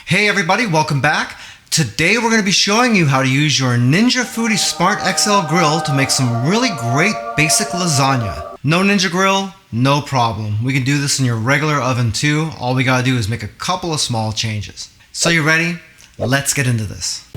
Hey everybody, welcome back. Today we're going to be showing you how to use your Ninja Foodi Smart XL grill to make some really great basic lasagna. No Ninja grill? No problem. We can do this in your regular oven too. All we got to do is make a couple of small changes. So you ready? Let's get into this.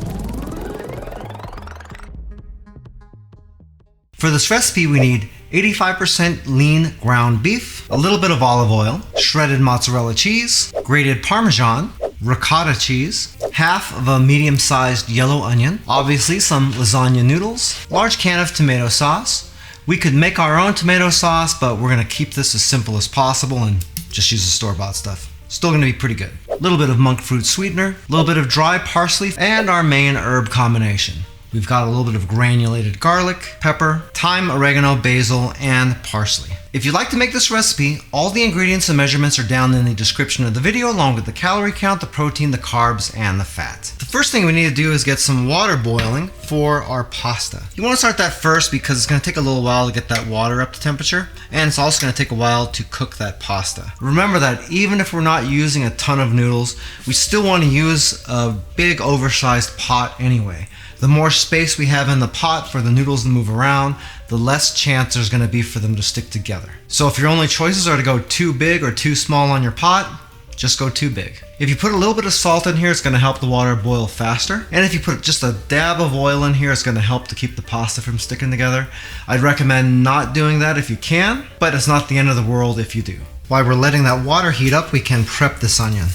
For this recipe we need 85% lean ground beef, a little bit of olive oil, shredded mozzarella cheese, grated parmesan, ricotta cheese, half of a medium-sized yellow onion, obviously some lasagna noodles, large can of tomato sauce. We could make our own tomato sauce, but we're going to keep this as simple as possible and just use the store-bought stuff. Still going to be pretty good. A little bit of monk fruit sweetener, a little bit of dry parsley, and our main herb combination. We've got a little bit of granulated garlic, pepper, thyme, oregano, basil, and parsley. If you'd like to make this recipe, all the ingredients and measurements are down in the description of the video, along with the calorie count, the protein, the carbs, and the fat. The first thing we need to do is get some water boiling for our pasta. You want to start that first because it's going to take a little while to get that water up to temperature, and it's also going to take a while to cook that pasta. Remember that even if we're not using a ton of noodles, we still want to use a big oversized pot anyway. The more space we have in the pot for the noodles to move around, the less chance there's going to be for them to stick together. So if your only choices are to go too big or too small on your pot, just go too big. If you put a little bit of salt in here, it's going to help the water boil faster. And if you put just a dab of oil in here, it's going to help to keep the pasta from sticking together. I'd recommend not doing that if you can, but it's not the end of the world if you do. While we're letting that water heat up, we can prep this onion.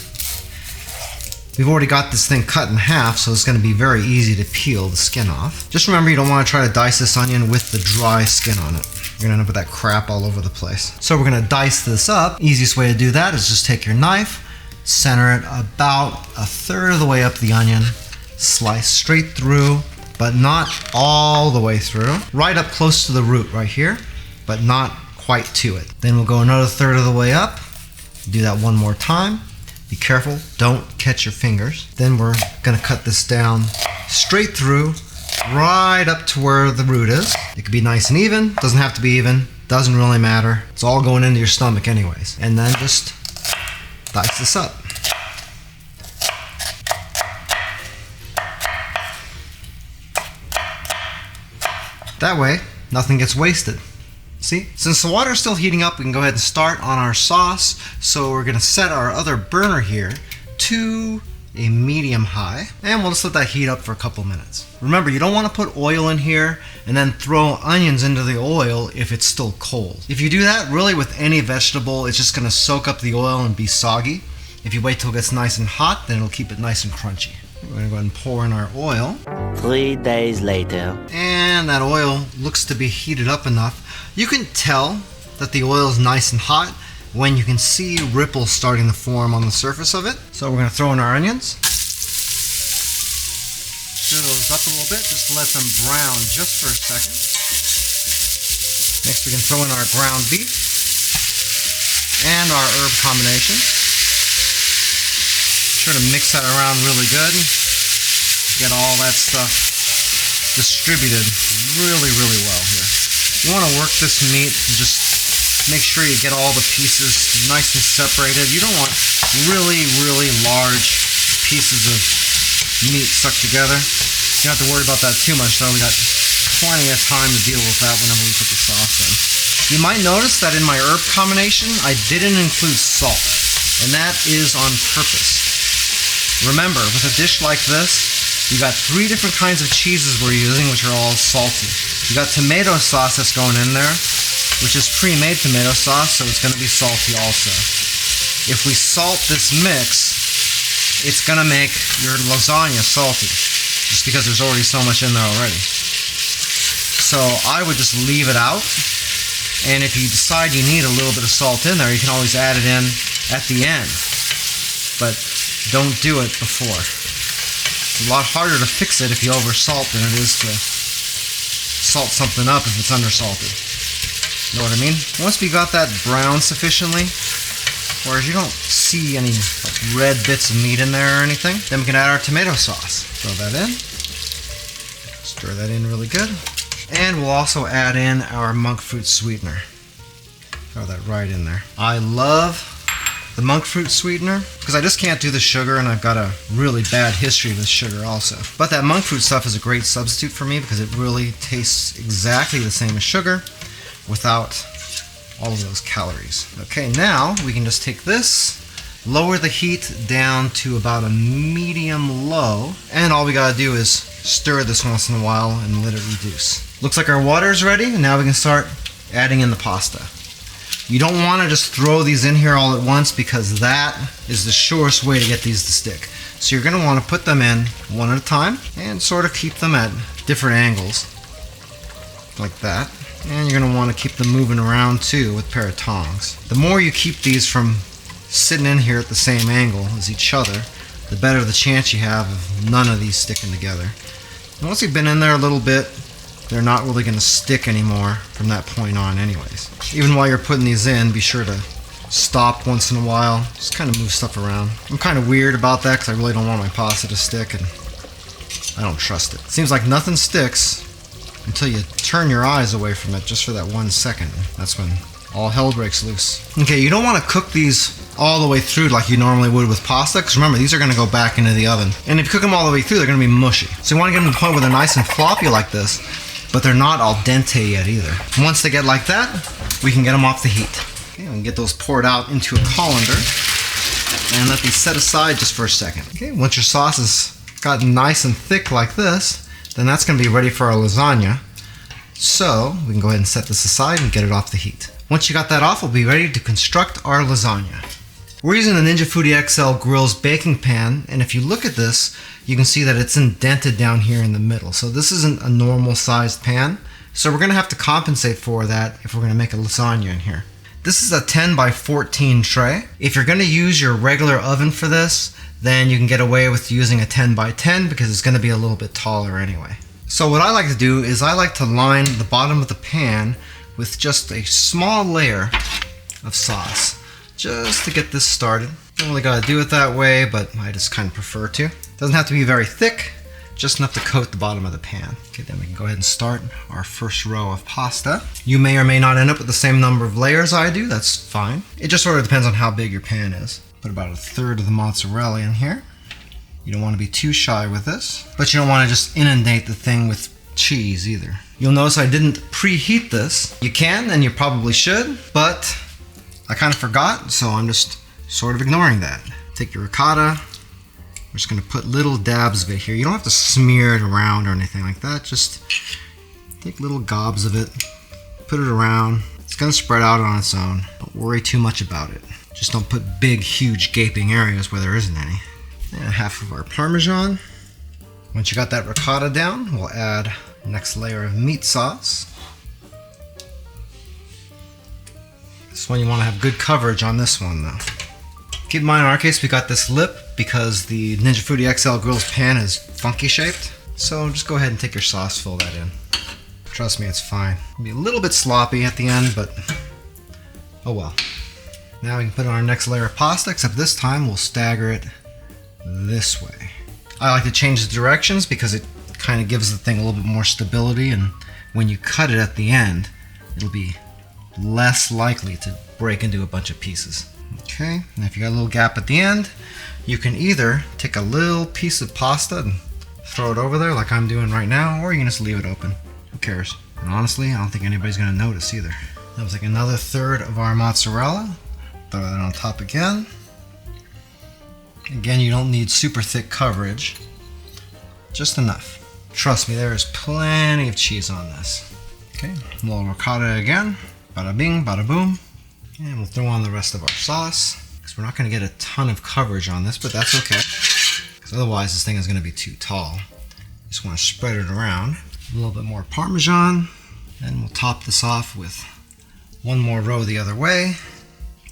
We've already got this thing cut in half, so it's going to be very easy to peel the skin off. Just remember, you don't want to try to dice this onion with the dry skin on it. You're going to end up with that crap all over the place. So we're going to dice this up. Easiest way to do that is just take your knife, center it about a third of the way up the onion, slice straight through, but not all the way through. Right up close to the root right here, but not quite to it. Then we'll go another third of the way up. Do that one more time. Be careful, don't catch your fingers. Then we're gonna cut this down straight through, right up to where the root is. It could be nice and even, doesn't have to be even, doesn't really matter. It's all going into your stomach anyways. And then just dice this up. That way, nothing gets wasted. See? Since the water is still heating up, we can go ahead and start on our sauce. So we're going to set our other burner here to a medium high, and we'll just let that heat up for a couple minutes. Remember, you don't want to put oil in here and then throw onions into the oil if it's still cold. If you do that, really with any vegetable, it's just going to soak up the oil and be soggy. If you wait till it gets nice and hot, then it'll keep it nice and crunchy. We're going to go ahead and pour in our oil. 3 days later. And that oil looks to be heated up enough. You can tell that the oil is nice and hot when you can see ripples starting to form on the surface of it. So we're going to throw in our onions. Stir those up a little bit just to let them brown just for a second. Next we can throw in our ground beef and our herb combination. Sure to mix that around really good. Get all that stuff distributed really well here. You want to work this meat and just make sure you get all the pieces nice and separated. You don't want really large pieces of meat stuck together. You don't have to worry about that too much though. We got plenty of time to deal with that whenever we put the sauce in. You might notice that in my herb combination, I didn't include salt, and that is on purpose. Remember, with a dish like this, you got 3 different kinds of cheeses we're using, which are all salty. You got tomato sauce that's going in there, which is pre-made tomato sauce, so it's going to be salty also. If we salt this mix, it's going to make your lasagna salty, just because there's already so much in there already. So I would just leave it out, and if you decide you need a little bit of salt in there, you can always add it in at the end. But don't do it before. It's a lot harder to fix it if you oversalt than it is to salt something up if it's undersalted. You know what I mean? Once we got that brown sufficiently, whereas you don't see any red bits of meat in there or anything, then we can add our tomato sauce. Throw that in. Stir that in really good. And we'll also add in our monk fruit sweetener. Throw that right in there. I love the monk fruit sweetener, because I just can't do the sugar, and I've got a really bad history with sugar also. But that monk fruit stuff is a great substitute for me because it really tastes exactly the same as sugar without all of those calories. Okay, now we can just take this, lower the heat down to about a medium low, and all we gotta do is stir this once in a while and let it reduce. Looks like our water is ready, and now we can start adding in the pasta. You don't want to just throw these in here all at once because that is the surest way to get these to stick. So you're going to want to put them in one at a time and sort of keep them at different angles like that. And you're going to want to keep them moving around too with a pair of tongs. The more you keep these from sitting in here at the same angle as each other, the better the chance you have of none of these sticking together. And once you've been in there a little bit, they're not really going to stick anymore from that point on anyways. Even while you're putting these in, be sure to stop once in a while. Just kind of move stuff around. I'm kind of weird about that because I really don't want my pasta to stick and I don't trust it. Seems like nothing sticks until you turn your eyes away from it just for that 1 second. That's when all hell breaks loose. Okay, you don't want to cook these all the way through like you normally would with pasta, because remember, these are going to go back into the oven. And if you cook them all the way through, they're going to be mushy. So you want to get them to the point where they're nice and floppy like this, but they're not al dente yet either. Once they get like that, we can get them off the heat. Okay, we can get those poured out into a colander and let these set aside just for a second. Okay, once your sauce has gotten nice and thick like this, then that's going to be ready for our lasagna. So we can go ahead and set this aside and get it off the heat. Once you got that off, we'll be ready to construct our lasagna. We're using the Ninja Foodi XL Grill's baking pan, and if you look at this, you can see that it's indented down here in the middle. So this isn't a normal sized pan, so we're going to have to compensate for that if we're going to make a lasagna in here. This is a 10 by 14 tray. If you're going to use your regular oven for this, then you can get away with using a 10 by 10 because it's going to be a little bit taller anyway. So what I like to do is I like to line the bottom of the pan with just a small layer of sauce, just to get this started. Don't really gotta do it that way, but I just kind of prefer to. Doesn't have to be very thick, just enough to coat the bottom of the pan. Okay, then we can go ahead and start our first row of pasta. You may or may not end up with the same number of layers I do, that's fine. It just sort of depends on how big your pan is. Put about a third of the mozzarella in here. You don't want to be too shy with this, but you don't want to just inundate the thing with cheese either. You'll notice I didn't preheat this. You can, and you probably should, but I kind of forgot, so I'm just sort of ignoring that. Take your ricotta. We're just going to put little dabs of it here. You don't have to smear it around or anything like that. Just take little gobs of it, put it around. It's going to spread out on its own. Don't worry too much about it. Just don't put big, huge, gaping areas where there isn't any. And half of our parmesan. Once you got that ricotta down, we'll add the next layer of meat sauce. This one, you want to have good coverage on this one though. Keep in mind, in our case, we got this lip because the Ninja Foodi XL Grill's pan is funky shaped. So just go ahead and take your sauce, fill that in. Trust me, it's fine. It'll be a little bit sloppy at the end, but oh well. Now we can put on our next layer of pasta, except this time we'll stagger it this way. I like to change the directions because it kind of gives the thing a little bit more stability, and when you cut it at the end, it'll be less likely to break into a bunch of pieces. Okay, and if you got a little gap at the end, you can either take a little piece of pasta and throw it over there like I'm doing right now, or you can just leave it open. Who cares? And honestly, I don't think anybody's going to notice either. That was like another third of our mozzarella. Throw that on top again. Again, you don't need super thick coverage, just enough. Trust me, there is plenty of cheese on this. Okay, a little ricotta again. Bada bing, bada boom. And we'll throw on the rest of our sauce, because we're not going to get a ton of coverage on this, but that's okay, because otherwise this thing is going to be too tall. Just want to spread it around. A little bit more parmesan, and we'll top this off with one more row the other way.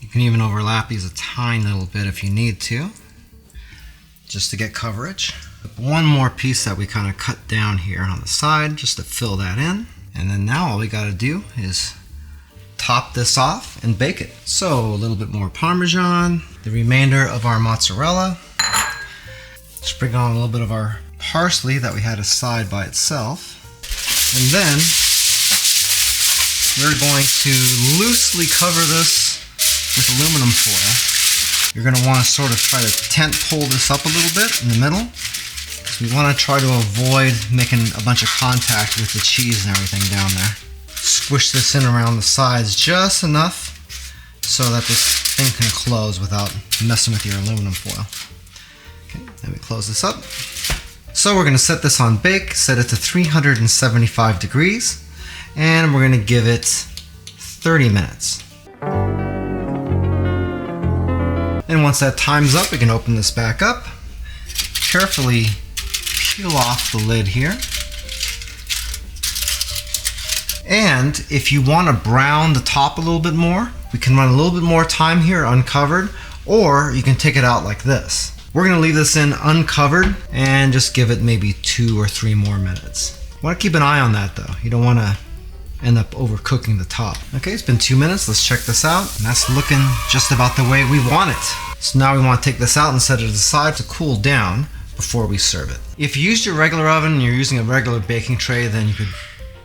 You can even overlap these a tiny little bit if you need to, just to get coverage. One more piece that we kind of cut down here on the side just to fill that in. And then now all we got to do is top this off and bake it. So a little bit more parmesan, the remainder of our mozzarella. Sprinkle on a little bit of our parsley that we had aside by itself. And then we're going to loosely cover this with aluminum foil. You're going to want to sort of try to tent pull this up a little bit in the middle. So we want to try to avoid making a bunch of contact with the cheese and everything down there. Squish this in around the sides just enough so that this thing can close without messing with your aluminum foil. Okay, then we close this up. So we're going to set this on bake, set it to 375 degrees, and we're going to give it 30 minutes. And once that time's up, we can open this back up. Carefully peel off the lid here. And if you want to brown the top a little bit more, we can run a little bit more time here uncovered, or you can take it out like this. We're going to leave this in uncovered and just give it maybe 2 or 3 more minutes. Want to keep an eye on that though. You don't want to end up overcooking the top. Okay, it's been 2 minutes. Let's check this out. And that's looking just about the way we want it. So now we want to take this out and set it aside to cool down before we serve it. If you used your regular oven and you're using a regular baking tray, then you could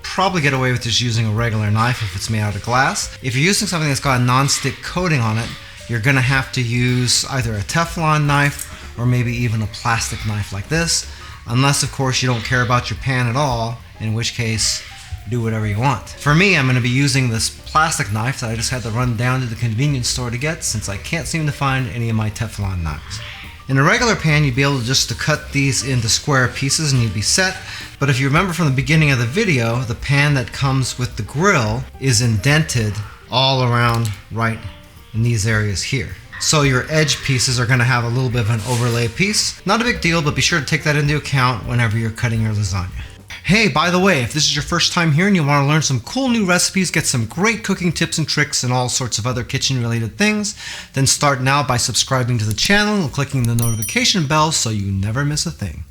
probably get away with just using a regular knife if it's made out of glass. If you're using something that's got a non-stick coating on it, you're going to have to use either a Teflon knife or maybe even a plastic knife like this, unless of course you don't care about your pan at all, in which case do whatever you want. For me, I'm going to be using this plastic knife that I just had to run down to the convenience store to get, since I can't seem to find any of my Teflon knives. In a regular pan, you'd be able just to cut these into square pieces and you'd be set. But if you remember from the beginning of the video, the pan that comes with the grill is indented all around right in these areas here. So your edge pieces are going to have a little bit of an overlay piece. Not a big deal, but be sure to take that into account whenever you're cutting your lasagna. Hey, by the way, if this is your first time here and you want to learn some cool new recipes, get some great cooking tips and tricks and all sorts of other kitchen related things, then start now by subscribing to the channel and clicking the notification bell so you never miss a thing.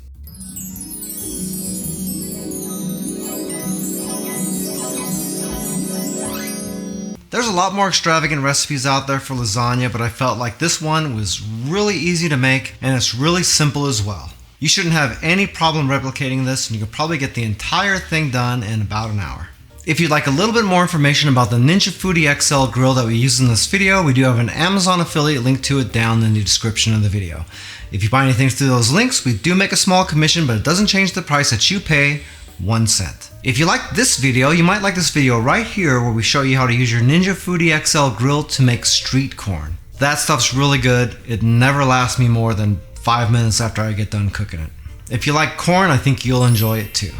There's a lot more extravagant recipes out there for lasagna, but I felt like this one was really easy to make and it's really simple as well. You shouldn't have any problem replicating this, and you can probably get the entire thing done in about an hour. If you'd like a little bit more information about the Ninja Foodi XL grill that we use in this video, we do have an Amazon affiliate link to it down in the description of the video. If you buy anything through those links, we do make a small commission, but it doesn't change the price that you pay 1 cent. If you like this video, you might like this video right here where we show you how to use your Ninja Foodi XL grill to make street corn. That stuff's really good. It never lasts me more than 5 minutes after I get done cooking it. If you like corn, I think you'll enjoy it too.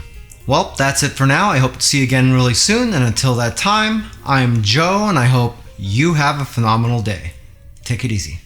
Well, that's it for now. I hope to see you again really soon, and until that time, I'm Joe, and I hope you have a phenomenal day. Take it easy.